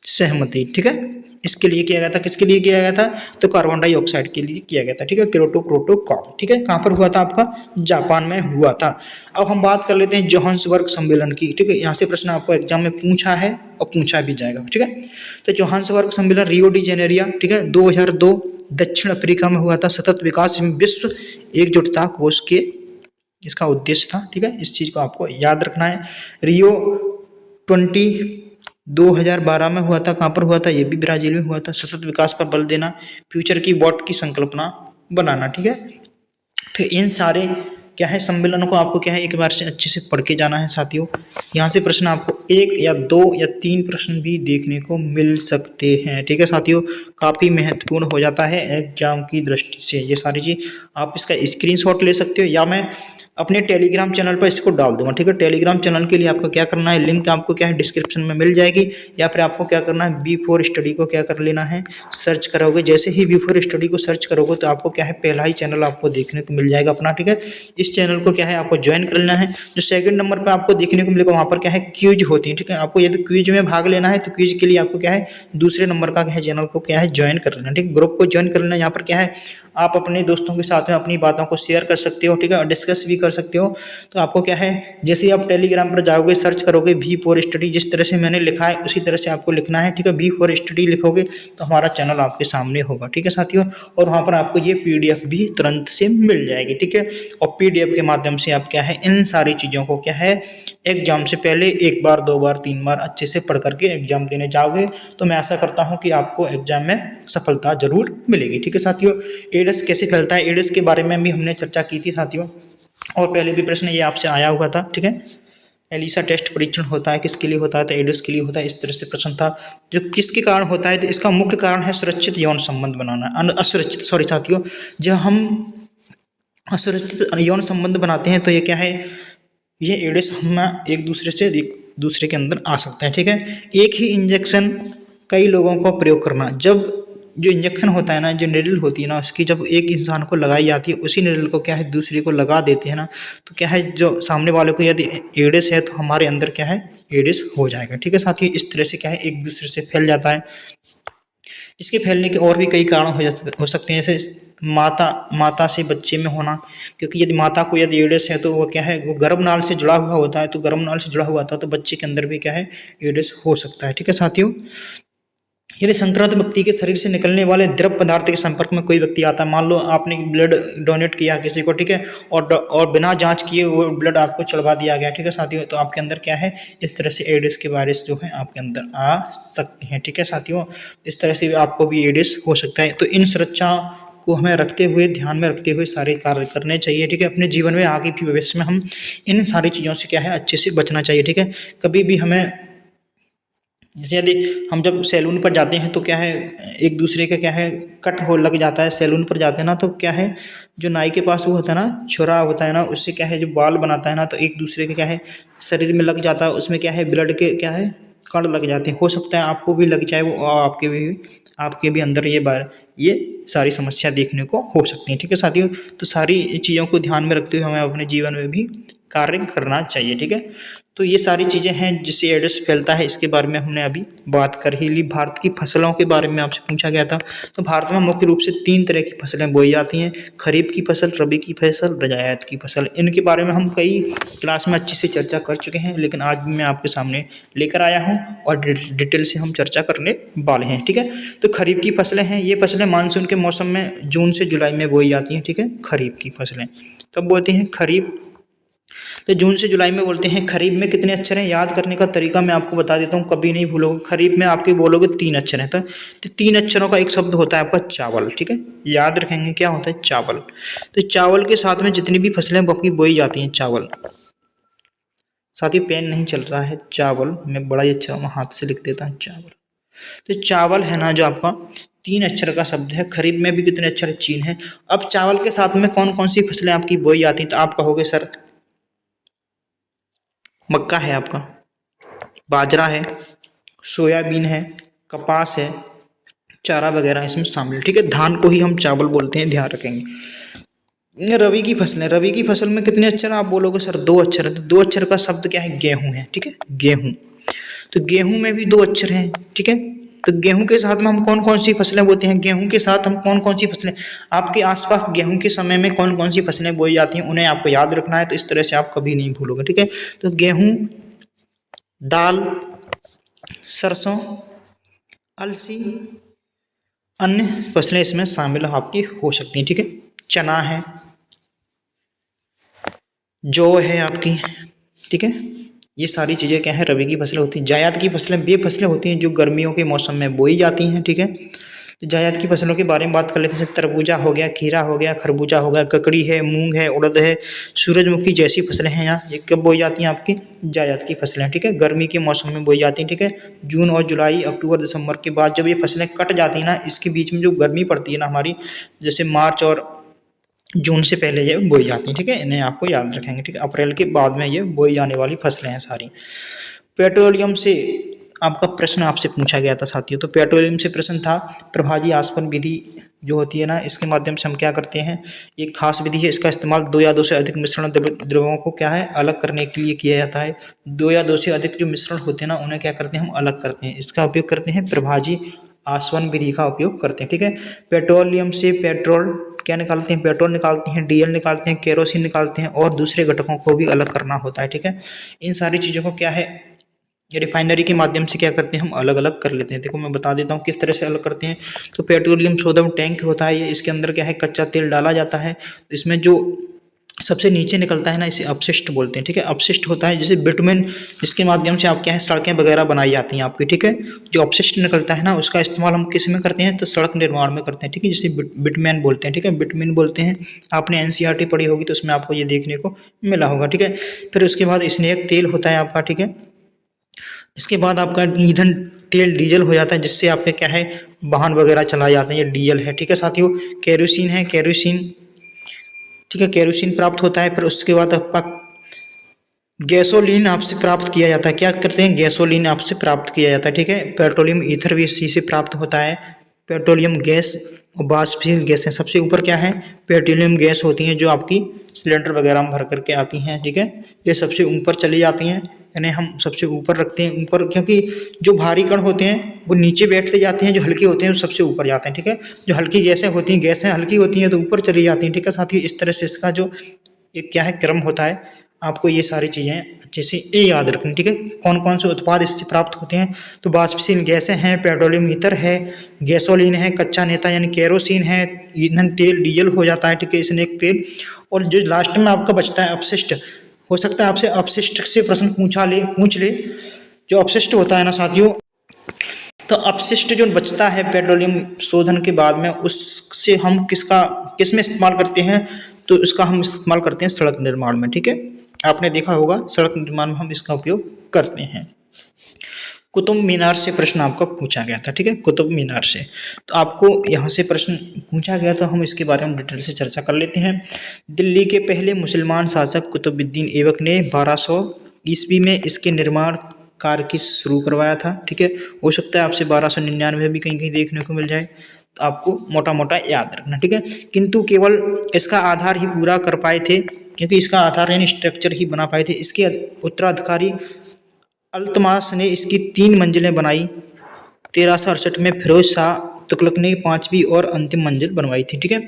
सहमति, ठीक है। इसके लिए किया गया था। किसके लिए किया गया था? तो कार्बन डाइऑक्साइड के लिए किया गया था, ठीक है। क्योटो प्रोटोकॉल, ठीक है। कहाँ पर हुआ था आपका? जापान में हुआ था। अब हम बात कर लेते हैं जोहान्सबर्ग सम्मेलन की, ठीक है। यहाँ से प्रश्न आपको एग्जाम में पूछा है और पूछा भी जाएगा, ठीक है। तो जोहान्सबर्ग सम्मेलन रियो डी जेनेरिया, ठीक है, 2002 दक्षिण अफ्रीका में हुआ था। सतत विकास विश्व एकजुटता कोष के इसका उद्देश्य था, ठीक है। इस चीज को आपको याद रखना है। रियो 2012 में हुआ था। कहाँ पर हुआ था? ये भी ब्राजील में हुआ था। सतत विकास पर बल देना, फ्यूचर की बॉट की संकल्पना बनाना, ठीक है। तो इन सारे क्या है सम्मेलनों को आपको क्या है एक बार से अच्छे से पढ़ के जाना है साथियों। यहाँ से प्रश्न आपको 1 या 2 या 3 प्रश्न भी देखने को मिल सकते हैं, ठीक है साथियों। काफ़ी महत्वपूर्ण हो जाता है एग्जाम की दृष्टि से ये सारी चीज़। आप इसका स्क्रीनशॉट ले सकते हो या मैं अपने टेलीग्राम चैनल पर इसको डाल दूंगा, ठीक है। टेलीग्राम चैनल के लिए आपको क्या करना है? लिंक आपको क्या है डिस्क्रिप्शन में मिल जाएगी, या फिर आपको क्या करना है B4 स्टडी को क्या कर लेना है सर्च करोगे। जैसे ही B4 स्टडी को सर्च करोगे तो आपको क्या है पहला ही चैनल आपको देखने को मिल जाएगा अपना, ठीक है। इस चैनल को क्या है आपको ज्वाइन कर लेना है। जो सेकंड नंबर पर आपको देखने को मिलेगा वहाँ पर क्या है क्विज होती है, ठीक है। आपको यदि क्विज में भाग लेना है तो क्विज के लिए आपको क्या है दूसरे नंबर का क्या है चैनल को क्या है ज्वाइन कर लेना, ठीक है। ग्रुप को ज्वाइन कर लेना। यहाँ पर क्या है आप अपने दोस्तों के साथ में अपनी बातों को शेयर कर सकते हो, ठीक है, और डिस्कस भी कर सकते हो। तो आपको क्या है जैसे ही आप टेलीग्राम पर जाओगे सर्च करोगे B4 स्टडी, जिस तरह से मैंने लिखा है उसी तरह से आपको लिखना है, ठीक है। B4 स्टडी लिखोगे तो हमारा चैनल आपके सामने होगा, ठीक है साथियों। और वहाँ पर आपको ये PDF भी तुरंत से मिल जाएगी, ठीक है। और PDF के माध्यम से आप क्या है इन सारी चीज़ों को क्या है एग्जाम से पहले 1 बार 2 बार 3 बार अच्छे से पढ़ करके एग्जाम देने जाओगे तो मैं आशा करता हूँ कि आपको एग्जाम में सफलता जरूर मिलेगी, ठीक है साथियों। एड्स कैसे फैलता है, एड्स के बारे में भी हमने चर्चा की थी साथियों, और पहले भी प्रश्न ये आपसे आया हुआ था, ठीक है। एलिसा टेस्ट परीक्षण होता है किसके लिए होता है? तो एड्स के लिए होता है। इस तरह से प्रश्न था। जो किसके कारण होता है? तो इसका मुख्य कारण है सुरक्षित यौन संबंध बनाना, असुरक्षित सॉरी साथियों, जब हम असुरक्षित यौन संबंध बनाते हैं तो ये क्या है ये एड्स हम एक दूसरे के अंदर आ सकता है, ठीक है। एक ही इंजेक्शन कई लोगों को प्रयोग करना, जब जो इंजेक्शन होता है ना, जो निडल होती है ना, उसकी जब एक इंसान को लगाई जाती है, उसी निडल को क्या है दूसरे को लगा देते हैं ना, तो क्या है जो सामने वाले को यदि एड्स है तो हमारे अंदर क्या है एड्स हो जाएगा। ठीक है साथियों, इस तरह से क्या है एक दूसरे से फैल जाता है। इसके फैलने के और भी कई कारण हो सकते हैं, जैसे माता से बच्चे में होना, क्योंकि यदि माता को यदि एड्स है तो वो क्या है वो गर्भनाल से जुड़ा हुआ होता है, तो गर्भनाल से जुड़ा हुआ था तो बच्चे के अंदर भी क्या है एड्स हो सकता है। ठीक है साथियों, यदि संक्रमित व्यक्ति के शरीर से निकलने वाले द्रव पदार्थ के संपर्क में कोई व्यक्ति आता है, मान लो आपने ब्लड डोनेट किया किसी को, ठीक है, और बिना जांच किए वो ब्लड आपको चढ़वा दिया गया, ठीक है साथियों, तो आपके अंदर क्या है इस तरह से एड्स के वायरस जो है आपके अंदर आ सकते हैं। ठीक है साथियों, इस तरह से आपको भी एड्स हो सकता है। तो इन सुरक्षा को हमें रखते हुए, ध्यान में रखते हुए सारे कार्य करने चाहिए। ठीक है, अपने जीवन में आगे भी भविष्य में हम इन सारी चीज़ों से क्या है अच्छे से बचना चाहिए। ठीक है, कभी भी हमें, जैसे यदि हम जब सैलून पर जाते हैं तो क्या है एक दूसरे का क्या है कट हो लग जाता है, सैलून पर जाते हैं ना तो क्या है जो नाई के पास वो होता है ना छुरा होता है ना, उससे क्या है जो बाल बनाता है ना, तो एक दूसरे के क्या है शरीर में लग जाता है, उसमें क्या है ब्लड के क्या है कण लग जाते हैं। हो सकता है आपको भी लग जाए वो, और आपके भी अंदर ये सारी समस्या देखने को हो सकती हैं। ठीक है साथियों, तो सारी चीज़ों को ध्यान में रखते हुए हमें अपने जीवन में भी कार्य करना चाहिए। ठीक है, तो ये सारी चीज़ें हैं जिससे एड्स फैलता है, इसके बारे में हमने अभी बात कर ही ली। भारत की फसलों के बारे में आपसे पूछा गया था, तो भारत में मुख्य रूप से 3 तरह की फसलें बोई जाती हैं, खरीफ की फसल, रबी की फसल, रजायत की फसल। इनके बारे में हम कई क्लास में अच्छे से चर्चा कर चुके हैं, लेकिन आज भी मैं आपके सामने लेकर आया हूँ और डिटेल से हम चर्चा करने वाले हैं। ठीक है, तो खरीफ की फसलें हैं, ये फसलें मानसून के मौसम में जून से जुलाई में बोई जाती हैं। ठीक है, खरीफ की फसलें कब बोते हैं खरीफ, तो जून से जुलाई में बोलते हैं। खरीफ में कितने अक्षर हैं, याद करने का तरीका मैं आपको बता देता हूँ, कभी नहीं भूलोगे। खरीफ में आपके बोलोगे 3 अक्षर हैं, तो 3 अक्षरों का एक शब्द होता है आपका चावल। ठीक है, याद रखेंगे क्या होता है चावल। तो चावल के साथ में जितनी भी फसलें आपकी बोई जाती हैं, चावल, साथ ही पेन नहीं चल रहा है, चावल मैं बड़ा ही अच्छा हाथ से लिख देता हूँ चावल। तो चावल है ना जो आपका 3 अक्षर का शब्द है। खरीफ में भी कितने अक्षर है, 3 है। अब चावल के साथ में कौन कौन सी फसलें आपकी बोई जाती हैं, तो आप कहोगे सर मक्का है आपका, बाजरा है, सोयाबीन है, कपास है, चारा वगैरह इसमें शामिल। ठीक है, धान को ही हम चावल बोलते हैं, ध्यान रखेंगे। रबी की फसलें, रबी की फसल में कितने अक्षर आप बोलोगे सर 2 अक्षर है, तो 2 अक्षर का शब्द क्या है गेहूं है। ठीक है, गेहूं, तो गेहूं में भी 2 अक्षर हैं। ठीक है, तो गेहूं के साथ में हम कौन कौन सी फसलें बोते हैं, गेहूं के साथ हम कौन कौन सी फसलें, आपके आसपास गेहूं के समय में कौन कौन सी फसलें बोई जाती हैं उन्हें आपको याद रखना है, तो इस तरह से आप कभी नहीं भूलोगे। ठीक है, तो गेहूं, दाल, सरसों, अलसी, अन्य फसलें इसमें शामिल आपकी हो सकती हैं। ठीक है, चना है, जौ है आपकी। ठीक है, ये सारी चीज़ें क्या है रबी की फसलें होती हैं। जायद की फसलें वे फसलें होती हैं जो गर्मियों के मौसम में बोई जाती हैं। ठीक है, तो जायद की फसलों के बारे में बात कर लेते हैं। तरबूजा हो गया, खीरा हो गया, खरबूजा हो गया, ककड़ी है, मूंग है, उड़द है, सूरजमुखी जैसी फसलें हैं यहाँ, ये कब बोई जाती हैं आपकी जायद की फसलें। ठीक है, गर्मी के मौसम में बोई जाती हैं। ठीक है, जून और जुलाई, अक्टूबर, दिसंबर के बाद जब ये फसलें कट जाती हैं ना, इसके बीच में जो गर्मी पड़ती है ना हमारी, जैसे मार्च और जून से पहले ये बोई जाती हैं। ठीक है, इन्हें आपको याद रखेंगे। ठीक है, अप्रैल के बाद में ये बोई जाने वाली फसलें हैं सारी। पेट्रोलियम से आपका प्रश्न आपसे पूछा गया था साथियों, तो पेट्रोलियम से प्रश्न था प्रभाजी आसवन विधि जो होती है ना, इसके माध्यम से हम क्या करते हैं, एक खास विधि है, इसका इस्तेमाल 2 या 2 से अधिक मिश्रण द्रव्यों को क्या है अलग करने के लिए किया जाता है। 2 या 2 से अधिक जो मिश्रण होते हैं ना उन्हें क्या करते हैं हम अलग करते हैं, इसका उपयोग करते हैं प्रभाजी आसवन विधि का उपयोग करते हैं। ठीक है, पेट्रोलियम से पेट्रोल क्या निकालते हैं, पेट्रोल निकालते हैं, डीजल निकालते हैं, केरोसिन निकालते हैं और दूसरे घटकों को भी अलग करना होता है। ठीक है, इन सारी चीज़ों को क्या है ये रिफाइनरी के माध्यम से क्या करते हैं हम अलग अलग कर लेते हैं। देखो मैं बता देता हूँ किस तरह से अलग करते हैं। तो पेट्रोलियम सोडम टैंक होता है, ये इसके अंदर क्या है कच्चा तेल डाला जाता है, इसमें जो सबसे नीचे निकलता है ना इसे अपशिष्ट बोलते हैं। ठीक है, अपशिष्ट होता है जैसे बिटुमेन, जिसके माध्यम से आप क्या है सड़कें वगैरह बनाई जाती हैं आपकी। ठीक है, जो अपशिष्ट निकलता है ना उसका इस्तेमाल हम किस में करते हैं, तो सड़क निर्माण में करते हैं। ठीक है, जिसे बिटुमेन बोलते हैं। ठीक है, बिटुमेन बोलते हैं, आपने एनसीईआरटी पढ़ी होगी तो उसमें आपको ये देखने को मिला होगा। ठीक है, फिर उसके बाद स्नेक तेल होता है आपका। ठीक है, इसके बाद आपका ईंधन तेल डीजल हो जाता है, जिससे आपके क्या है वाहन वगैरह चलाए जाते हैं, ये डीजल है। ठीक है साथियों, केरोसिन है, केरोसिन, ठीक है, केरोसिन प्राप्त होता है। फिर उसके बाद आपका गैसोलीन आपसे प्राप्त किया जाता है, क्या करते हैं गैसोलीन आपसे प्राप्त किया जाता है। ठीक है, पेट्रोलियम ईथर भी इसी से प्राप्त होता है। पेट्रोलियम गैस और वाष्पशील गैस है। सबसे ऊपर क्या है, पेट्रोलियम गैस होती हैं जो आपकी सिलेंडर वगैरह में भर करके आती हैं, ठीक है। ये सबसे ऊपर चली जाती हैं, यानी हम सबसे ऊपर रखते हैं ऊपर, क्योंकि जो भारी कण होते हैं वो नीचे बैठते जाते हैं, जो हल्के होते हैं वो सबसे ऊपर जाते हैं, ठीक है। जो हल्की गैसें होती हैं, गैसें हल्की होती हैं तो ऊपर चली जाती हैं, ठीक है साथियों। इस तरह से इसका जो एक क्या है क्रम होता है, आपको ये सारी चीज़ें अच्छे से ये याद रखनी, ठीक है। कौन कौन से उत्पाद इससे प्राप्त होते हैं, तो वाष्पशील गैसें हैं, पेट्रोलियम ईथर है, गैसोलीन है, कच्चा नेता यानी केरोसिन है, ईंधन तेल डीजल हो जाता है, ठीक है, स्नेक तेल। और जो लास्ट में आपका बचता है अपशिष्ट, हो सकता है आपसे अपशिष्ट से प्रश्न पूछ ले। जो अपशिष्ट होता है ना साथियों, तो अपशिष्ट जो बचता है पेट्रोलियम शोधन के बाद में, उससे हम किस में इस्तेमाल करते हैं, तो इसका हम इस्तेमाल करते हैं सड़क निर्माण में, ठीक है। आपने देखा होगा सड़क निर्माण में हम इसका उपयोग करते हैं। कुतुब मीनार से प्रश्न आपका पूछा गया था, ठीक है, कुतुब मीनार से। तो आपको यहाँ से प्रश्न पूछा गया था, हम इसके बारे में डिटेल से चर्चा कर लेते हैं। दिल्ली के पहले मुसलमान शासक कुतुबुद्दीन ऐबक ने 1200 ईस्वी में इसके निर्माण कार्य की शुरू करवाया था, ठीक है। हो सकता है आपसे 1299 भी कहीं कहीं देखने को मिल जाए, तो आपको मोटा मोटा याद रखना, ठीक है। किंतु केवल इसका आधार ही पूरा कर पाए थे, क्योंकि इसका आधार यानी स्ट्रक्चर ही बना पाए थे। इसके उत्तराधिकारी अल्तमास ने इसकी 3 मंजिलें बनाई। 1368 में फिरोज शाह तुगलक ने 5वीं और अंतिम मंजिल बनवाई थी, ठीक है।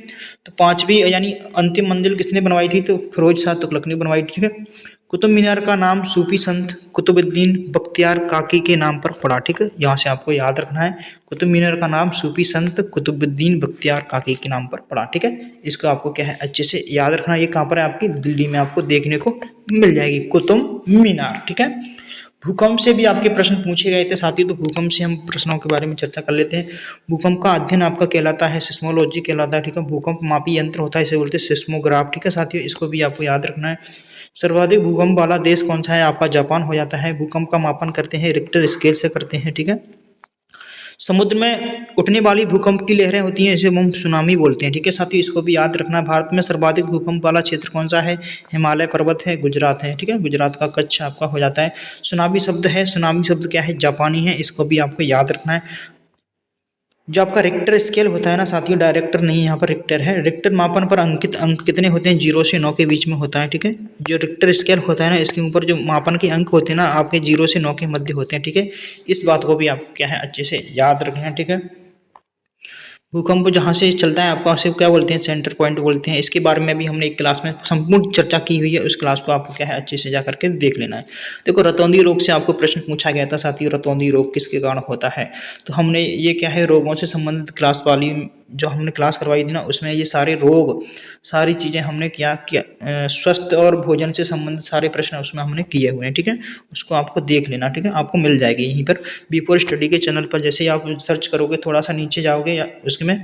तो 5वीं यानी अंतिम मंजिल किसने बनवाई थी, तो फिरोज शाह तुगलक ने बनवाई थी, ठीक है। कुतुब मीनार का नाम सूफी संत कुतुबुद्दीन बख्तियार काकी के नाम पर पड़ा, ठीक है। यहाँ से आपको याद रखना है, कुतुब मीनार का नाम सूफी संत कुतुबुद्दीन बख्तियार काकी के नाम पर पड़ा, ठीक है। इसको आपको क्या है अच्छे से याद रखना। ये कहाँ पर है, आपकी दिल्ली में आपको देखने को मिल जाएगी कुतुब मीनार, ठीक है। भूकंप से भी आपके प्रश्न पूछे गए थे साथियों, तो भूकंप से हम प्रश्नों के बारे में चर्चा कर लेते हैं। भूकंप का अध्ययन आपका कहलाता है सिस्मोलॉजी कहलाता है, ठीक है। भूकंप मापी यंत्र होता है, इसे बोलते हैं सिस्मोग्राफ, ठीक है साथियों। इसको भी आपको याद रखना है। सर्वाधिक भूकंप वाला देश कौन सा है, आपका जापान हो जाता है। भूकंप का मापन करते हैं रिक्टर स्केल से करते हैं, ठीक है। समुद्र में उठने वाली भूकंप की लहरें होती हैं, इसे हम सुनामी बोलते हैं, ठीक है साथियों। इसको भी याद रखना। भारत में सर्वाधिक भूकंप वाला क्षेत्र कौन सा है, हिमालय पर्वत है, गुजरात है, ठीक है। गुजरात का कच्छ आपका हो जाता है। सुनामी शब्द है, सुनामी शब्द क्या है, जापानी है, इसको भी आपको याद रखना है। जो आपका रिक्टर स्केल होता है ना साथियों, डायरेक्टर नहीं, यहाँ पर रिक्टर है। रिक्टर मापन पर अंकित अंक कितने होते हैं, 0 से 9 के बीच में होता है, ठीक है। जो रिक्टर स्केल होता है ना, इसके ऊपर जो मापन के अंक होते हैं ना, आपके 0 से 9 के मध्य होते हैं, ठीक है। इस बात को भी आप क्या है अच्छे से याद रखना, ठीक है। भूकंप जहाँ से चलता है आपका उसे क्या बोलते हैं, सेंटर पॉइंट बोलते हैं। इसके बारे में भी हमने एक क्लास में संपूर्ण चर्चा की हुई है, उस क्लास को आपको क्या है अच्छे से जा करके देख लेना है। देखो रतौंधी रोग से आपको प्रश्न पूछा गया था साथियों, रतौंधी रोग किसके कारण होता है। तो हमने ये क्या है रोगों से संबंधित क्लास वाली जो हमने क्लास करवाई थी ना, उसमें ये सारे रोग सारी चीज़ें हमने क्या किया, स्वस्थ और भोजन से संबंधित सारे प्रश्न उसमें हमने किए हुए हैं, ठीक है। उसको आपको देख लेना, ठीक है। आपको मिल जाएगी यहीं पर B4 स्टडी के चैनल पर। जैसे ही आप सर्च करोगे, थोड़ा सा नीचे जाओगे या उसमें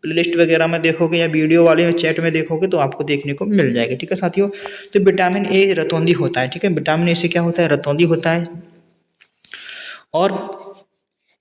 प्लेलिस्ट वगैरह में देखोगे या वीडियो वाले चैट में देखोगे, तो आपको देखने को मिल जाएगा, ठीक है साथियों। तो विटामिन ए रतौंधी होता है, ठीक है। विटामिन ए से क्या होता है, रतौंधी होता है। और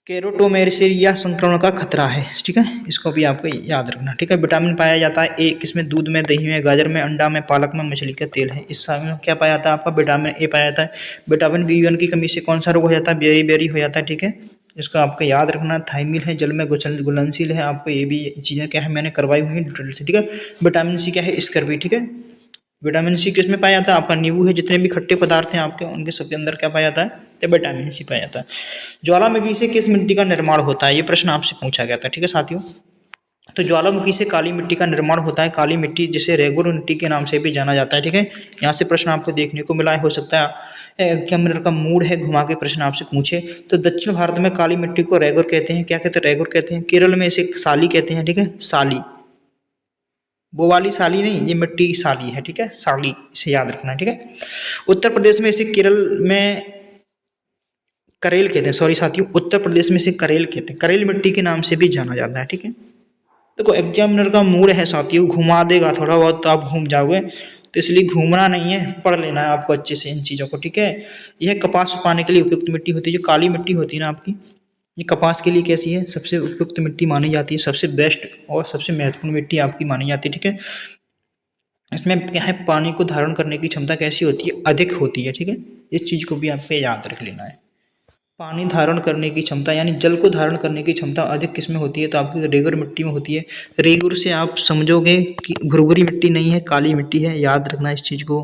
केरोटोमेरेसिया संक्रमण का खतरा है, ठीक है। इसको भी आपको याद रखना, ठीक है। विटामिन पाया जाता है ए किसमें, दूध में, दही में, गाजर में, अंडा में, पालक में, मछली का तेल है, इस में क्या पाया जाता है, आपका विटामिन ए पाया जाता है। विटामिन B1 की कमी से कौन सा रोग हो जाता है, बेरी हो जाता है, ठीक है। इसको आपको याद रखना। थाइमिल है, जल में घुलनशील है, आपको ये भी चीज़ें क्या है मैंने करवाई हुई है डिटेल से, ठीक है। विटामिन सी क्या है, स्कर्वी, ठीक है। विटामिन सी किसमें पाया जाता है, आपका नींबू है, जितने भी खट्टे पदार्थ हैं आपके उनके सबके अंदर क्या पाया जाता है, तो विटामिन सी पाया जाता है। ज्वालामुखी से किस मिट्टी का निर्माण होता है, ये प्रश्न आपसे पूछा गया था, ठीक है साथियों। तो ज्वालामुखी से काली मिट्टी का निर्माण होता है। काली मिट्टी जिसे रेगुर मिट्टी के नाम से भी जाना जाता है, ठीक है। यहाँ से प्रश्न आपको देखने को मिला है, हो सकता है एग्जामिनर का मूड है घुमा के प्रश्न आपसे पूछे। तो दक्षिण भारत में काली मिट्टी को रेगुर कहते हैं, क्या कहते हैं, रेगुर कहते हैं। केरल में इसे साली कहते हैं, ठीक है, साली, वो वाली साली नहीं, ये मिट्टी की साली है, ठीक है, साली, इसे याद रखना है, ठीक है। उत्तर प्रदेश में इसे केरल में करेल कहते हैं, सॉरी साथियों, उत्तर प्रदेश में इसे करेल कहते हैं, करेल मिट्टी के नाम से भी जाना जाता है, ठीक है। देखो एग्जामिनर का मूड है साथियों, घुमा देगा थोड़ा बहुत तो आप घूम जाओगे, तो इसलिए घूमना नहीं है, पढ़ लेना है आपको अच्छे से इन चीज़ों को, ठीक है। यह कपास पाने के लिए उपयुक्त मिट्टी होती है। जो काली मिट्टी होती है ना आपकी, ये कपास के लिए कैसी है, सबसे उपयुक्त मिट्टी मानी जाती है, सबसे बेस्ट और सबसे महत्वपूर्ण मिट्टी आपकी मानी जाती है, ठीक है। इसमें क्या है, पानी को धारण करने की क्षमता कैसी होती है, अधिक होती है, ठीक है। इस चीज़ को भी आपको याद रख लेना है। पानी धारण करने की क्षमता यानी जल को धारण करने की क्षमता अधिक किसमें होती है? तो आपकी रेगुलर मिट्टी में होती है। रेगुलर से आप समझोगे कि भुरभुरी मिट्टी नहीं है, काली मिट्टी है, याद रखना इस चीज़ को,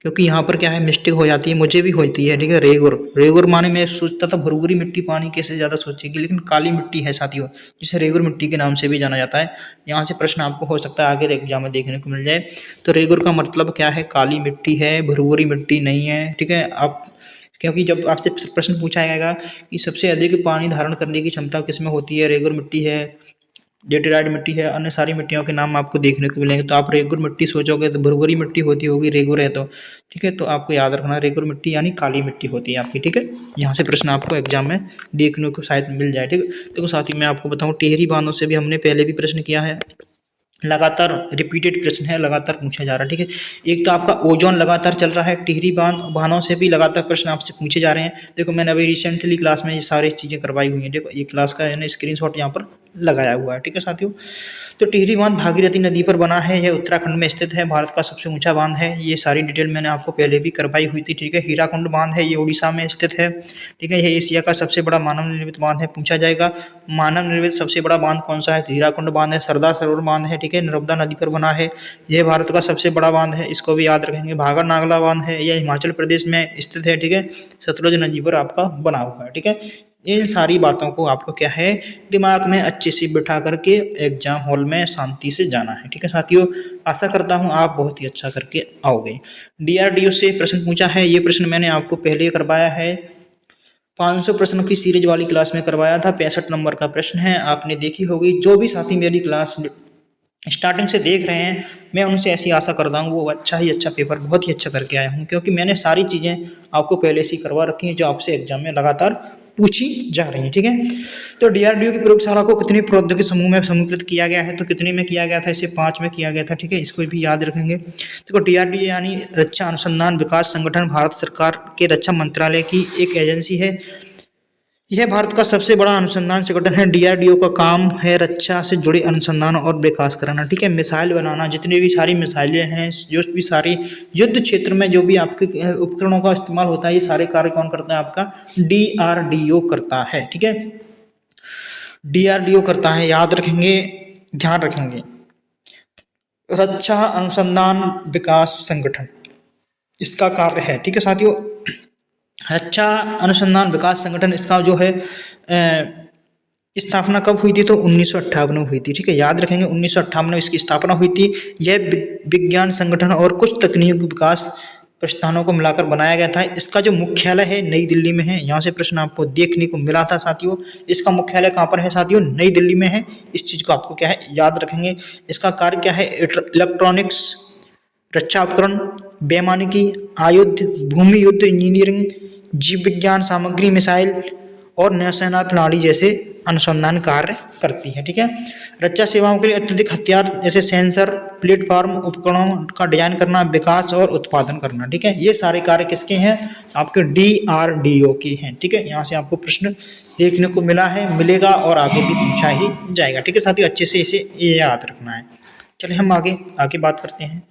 क्योंकि यहाँ पर क्या है मिस्टेक हो जाती है, मुझे भी होती है, ठीक है। रेगुर रेगुर माने मैं सोचता था भुरभुरी मिट्टी पानी कैसे ज़्यादा सोचेगी, लेकिन काली मिट्टी है साथियों, जिसे रेगुर मिट्टी के नाम से भी जाना जाता है। यहाँ से प्रश्न आपको हो सकता है आगे एग्जाम में देखने को मिल जाए। तो रेगुर का मतलब क्या है? काली मिट्टी है, भुरभुरी मिट्टी नहीं है, ठीक है। आप क्योंकि जब आपसे प्रश्न पूछा जाएगा कि सबसे अधिक पानी धारण करने की क्षमता किसमें होती है, रेगुर मिट्टी है, लेटेराइट मिट्टी है, अन्य सारी मिट्टियों के नाम आपको देखने को मिलेंगे। तो आप रेगुर मिट्टी सोचोगे तो भुरभुरी मिट्टी होती होगी, रेगुर है तो, ठीक है। तो आपको याद रखना रेगुर मिट्टी यानी काली मिट्टी होती है आपकी, ठीक है। यहाँ से प्रश्न आपको एग्जाम में देखने को शायद मिल जाए, ठीक है। तो साथ ही मैं आपको बताऊँ टिहरी बांधों से भी हमने पहले भी प्रश्न किया है, लगातार रिपीटेड प्रश्न है, लगातार पूछा जा रहा है, ठीक है। एक तो आपका ओजोन लगातार चल रहा है, टिहरी बांधों से भी लगातार प्रश्न आपसे पूछे जा रहे हैं। देखो मैंने अभी रिसेंटली क्लास में ये सारी चीज़ें करवाई हुई हैं, देखो ये क्लास का है स्क्रीनशॉट यहाँ पर लगाया हुआ है, ठीक है साथियों। तो टिहरी बांध भागीरथी नदी पर बना है, यह उत्तराखंड में स्थित है, भारत का सबसे ऊंचा बांध है। ये सारी डिटेल मैंने आपको पहले भी करवाई हुई थी, ठीक है। हीराकुंड बांध है, ये उड़ीसा में स्थित है, ठीक है। यह एशिया का सबसे बड़ा मानव निर्मित बांध है, पूछा जाएगा मानव निर्मित सबसे बड़ा बांध कौन सा है? तो हीराकुंड बांध है, सरदार सरोवर बांध है, ठीक है, नर्मदा नदी पर बना है, यह भारत का सबसे बड़ा बांध है, इसको भी याद रखेंगे। भागर नागला बांध है, यह हिमाचल प्रदेश में स्थित है, ठीक है, सतलुज नदी पर आपका बना हुआ है, ठीक है। इन सारी बातों को आपको क्या है दिमाग में अच्छे से बिठा करके एग्जाम हॉल में शांति से जाना है, ठीक है साथियों। आशा करता हूँ आप बहुत ही अच्छा करके आओगे। डीआरडीओ से प्रश्न पूछा है, ये प्रश्न मैंने आपको पहले करवाया है, 500 प्रश्नों की सीरीज वाली क्लास में करवाया था, 65 नंबर का प्रश्न है, आपने देखी होगी। जो भी साथी मेरी क्लास स्टार्टिंग से देख रहे हैं, मैं उनसे ऐसी आशा करता हूँ वो अच्छा ही अच्छा पेपर बहुत ही अच्छा करके आया हूँ, क्योंकि मैंने सारी चीज़ें आपको पहले से ही करवा रखी हैं जो आपसे एग्जाम में लगातार पूछी जा रही है, ठीक है। तो डीआरडीओ की प्रयोगशाला को कितने प्रौद्योगिकी समूह में समूहीकृत किया गया है? तो कितने में किया गया था? इसे 5 में किया गया था, ठीक है, इसको भी याद रखेंगे। देखो डीआरडीओ यानी रक्षा अनुसंधान विकास संगठन, भारत सरकार के रक्षा मंत्रालय की एक एजेंसी है। यह भारत का सबसे बड़ा अनुसंधान संगठन है। डीआरडीओ का काम है रक्षा से जुड़े अनुसंधान और विकास कराना, ठीक है, मिसाइल बनाना, जितनी भी सारी मिसाइलें हैं, जो भी सारी युद्ध क्षेत्र में जो भी आपके उपकरणों का इस्तेमाल होता है, ये सारे कार्य कौन करता है? आपका डीआरडीओ करता है, ठीक है, डीआरडीओ करता है, याद रखेंगे, ध्यान रखेंगे। रक्षा अनुसंधान विकास संगठन इसका कार्य है, ठीक है साथियों। रक्षा अनुसंधान विकास संगठन इसका जो है स्थापना कब हुई थी? तो 1958 में हुई थी, ठीक है, याद रखेंगे 1958 में इसकी स्थापना हुई थी। यह विज्ञान संगठन और कुछ तकनीकी विकास प्रस्थानों को मिलाकर बनाया गया था। इसका जो मुख्यालय है नई दिल्ली में है। यहाँ से प्रश्न आपको देखने को मिला था साथियों, इसका मुख्यालय कहाँ पर है साथियों? नई दिल्ली में है। इस चीज़ को आपको क्या है याद रखेंगे। इसका कार्य क्या है? इलेक्ट्रॉनिक्स, रक्षा उपकरण, वैमानिकी, आयुध, भूमि युद्ध इंजीनियरिंग, जीव विज्ञान, सामग्री, मिसाइल और नौसेना प्रणाली जैसे अनुसंधान कार्य करती है, ठीक है। रक्षा सेवाओं के लिए अत्यधिक हथियार जैसे सेंसर, प्लेटफॉर्म, उपकरणों का डिजाइन करना, विकास और उत्पादन करना, ठीक है, ये सारे कार्य किसके हैं? आपके डीआरडीओ के हैं, ठीक है। यहाँ से आपको प्रश्न देखने को मिला है, मिलेगा और आगे भी पूछा ही जाएगा, ठीक है साथियों, अच्छे से इसे याद रखना है। चलिए हम आगे बात करते हैं।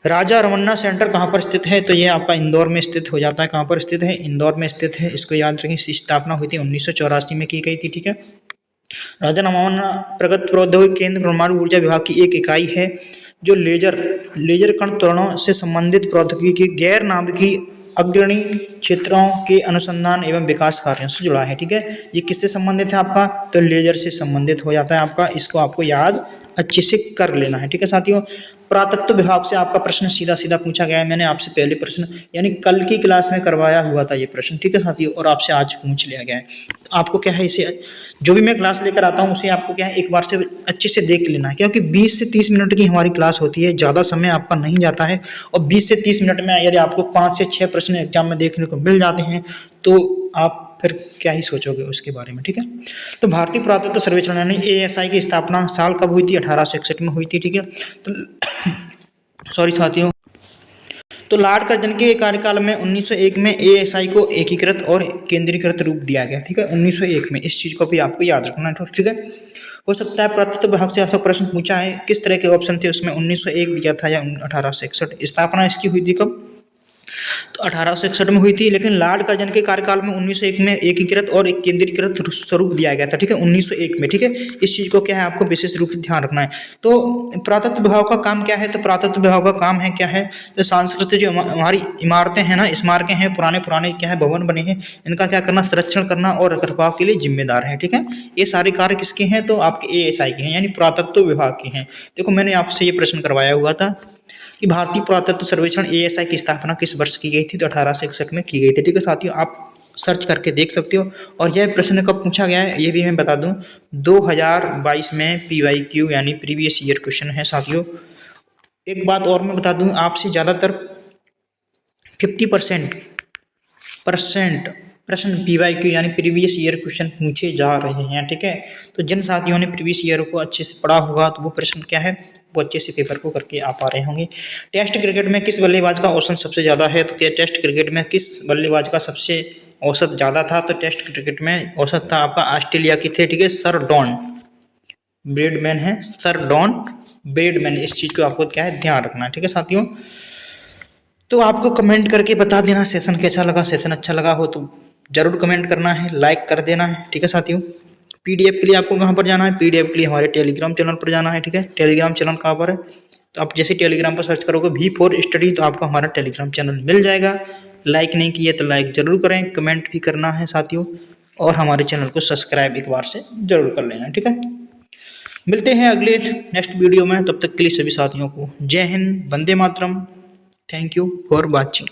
राजा रमन्ना सेंटर कहाँ पर स्थित है? तो ये आपका इंदौर में स्थित हो जाता है। कहाँ पर स्थित है? इंदौर में स्थित है। इसको याद रखें। इसकी स्थापना हुई थी 1984 में की गई थी, ठीक है। राजा रमन्ना प्रगत प्रौद्योगिकी केंद्र परमाणु ऊर्जा विभाग की एक इकाई है जो लेजर कण त्वरणों से संबंधित प्रौद्योगिकी गैर नाभिकीय अग्रणी क्षेत्रों के अनुसंधान एवं विकास कार्यों से जुड़ा है, ठीक है। ये किससे संबंधित है आपका? तो लेजर से संबंधित हो जाता है आपका। इसको आपको याद अच्छे से कर लेना है, ठीक है साथियों। पुरातत्व विभाग से आपका प्रश्न सीधा पूछा गया है। मैंने आपसे पहले प्रश्न यानी कल की क्लास में करवाया हुआ था ये प्रश्न, ठीक है साथियों, और आपसे आज पूछ लिया गया है। तो आपको क्या है, इसे जो भी मैं क्लास लेकर आता हूँ उसे आपको क्या है एक बार से अच्छे से देख लेना है, क्योंकि 20 से 30 मिनट की हमारी क्लास होती है, ज़्यादा समय आपका नहीं जाता है। और 20 से 30 मिनट में यदि आपको 5 से 6 प्रश्न एग्जाम में देखने को मिल जाते हैं तो आप फिर क्या ही सोचोगे उसके बारे में, ठीक है। तो भारतीय पुरातत्व सर्वेक्षण यानी एएसआई की स्थापना साल कब हुई थी? 1861 में हुई थी, ठीक है। तो सॉरी साथियों, तो लॉर्ड कर्जन के कार्यकाल में 1901 में एएसआई को एकीकृत और केंद्रीकृत रूप दिया गया, ठीक है, 1901 में। इस चीज़ को भी आपको याद रखना है, ठीक है। हो सकता है पुरातत्व विभाग से आपसे प्रश्न पूछा है किस तरह के ऑप्शन थे उसमें, 1901 दिया था या 1861। स्थापना इसकी हुई थी कब? तो तो 1861 में हुई थी, लेकिन लॉर्ड कर्जन के कार्यकाल में 1901 में एकीकृत और एक केंद्रीकृत स्वरूप दिया गया था। ठीक है, 1901 में। ठीक है, इस चीज़ को क्या है आपको विशेष रूप से ध्यान रखना है। तो पुरातत्व विभाग का काम क्या है? तो पुरातत्व विभाग का काम है क्या है? तो सांस्कृतिक जो हमारी इमारतें हैं ना, स्मारकें हैं, पुराने पुराने क्या है भवन बने हैं, इनका क्या करना, संरक्षण करना और रखरखाव के लिए जिम्मेदार है। ठीक है, ये सारे कार्य किसके हैं? तो आपके ASI के हैं, यानी पुरातत्व विभाग के हैं। देखो मैंने आपसे ये प्रश्न करवाया हुआ था कि भारतीय पुरातत्व सर्वेक्षण ASI की स्थापना किस वर्ष की गई थी? तो 1861 में की गई थी। ठीक है साथियों, आप सर्च करके देख सकते हो। और यह प्रश्न कब पूछा गया है ये भी मैं बता दूं, 2022 में PYQ यानी प्रीवियस ईयर क्वेश्चन है साथियों। एक बात और मैं बता दूं आपसे, ज़्यादातर 50% प्रश्न PYQ यानी प्रीवियस ईयर क्वेश्चन पूछे जा रहे हैं। ठीक है, तो जिन साथियों ने प्रीवियस ईयर को अच्छे से पढ़ा होगा तो वो प्रश्न क्या है, वो अच्छे से पेपर को करके आ पा रहे होंगे। टेस्ट क्रिकेट में किस बल्लेबाज का औसत सबसे ज़्यादा है? तो क्या टेस्ट क्रिकेट में किस बल्लेबाज का सबसे औसत ज़्यादा था? तो टेस्ट क्रिकेट में औसत था आपका ऑस्ट्रेलिया के थे। ठीक है, सर डॉन ब्रैडमैन है, सर डॉन ब्रैडमैन। इस चीज़ को आपको क्या है ध्यान रखना है। ठीक है साथियों, तो आपको कमेंट करके बता देना सेशन कैसा लगा। सेशन अच्छा लगा हो तो जरूर कमेंट करना है, लाइक कर देना है। ठीक है साथियों, PDF के लिए आपको कहाँ पर जाना है? PDF के लिए हमारे टेलीग्राम चैनल पर जाना है। ठीक है, टेलीग्राम चैनल कहाँ पर है? तो आप जैसे टेलीग्राम पर सर्च करोगे V4 स्टडी तो आपको हमारा टेलीग्राम चैनल मिल जाएगा। लाइक नहीं किए तो लाइक जरूर करें, कमेंट भी करना है साथियों, और हमारे चैनल को सब्सक्राइब एक बार से जरूर कर लेना। ठीक है, मिलते हैं अगले नेक्स्ट वीडियो में, तब तक के लिए सभी साथियों को जय हिंद, वंदे मातरम। Thank you for watching.